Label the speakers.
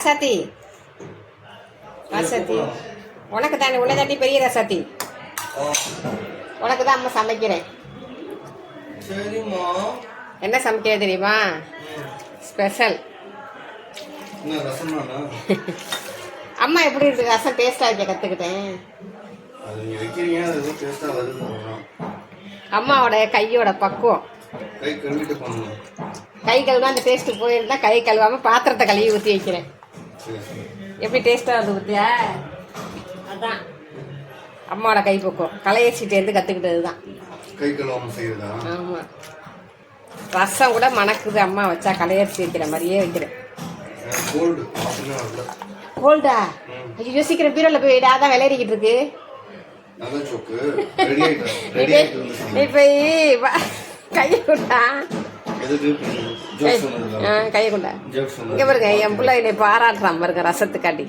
Speaker 1: ரசாத்தி ரசாத்தி உனக்கு தாண்டி உன்னை தாண்டி பெரிய ரசாத்தி உனக்கு தான் அம்மா சமைக்கிறேன். என்ன சமைக்க தெரியுமா? ஸ்பெஷல். அம்மா எப்படி இருக்கு ரசம் டேஸ்டா வைக்க கத்துக்கிட்டேன். அம்மாவோட கையோட பக்குவம். கை கழுவா அந்த டேஸ்ட் போயிருந்தா கை கழுவாம பாத்திரத்தை கழுவி ஊற்றி வைக்கிறேன். எப்படி டேஸ்டா வந்து ஊத்தியா? அதான் அம்மாவோட கை பக்குவம். களையச்சிட்டேருந்து கத்துக்கிட்டது தான்.
Speaker 2: கை கழுவாம செய்யறதா?
Speaker 1: ஆமா. ரசம் கூட மணக்குது அம்மா வச்சா களையரிசி வைக்கிற மாதிரியே வைக்கிறேன். கோல்டா? ஐயோ சீக்கிரம் பீரோல போய் அதான் விளையாடிக்கிட்டு இருக்கு. நீ போய் கையை கொண்டா கையை கொண்டா இங்க பாருங்க என் பிள்ளை என்னை பாராட்டுறான் பாருங்க ரசத்துக்காட்டி.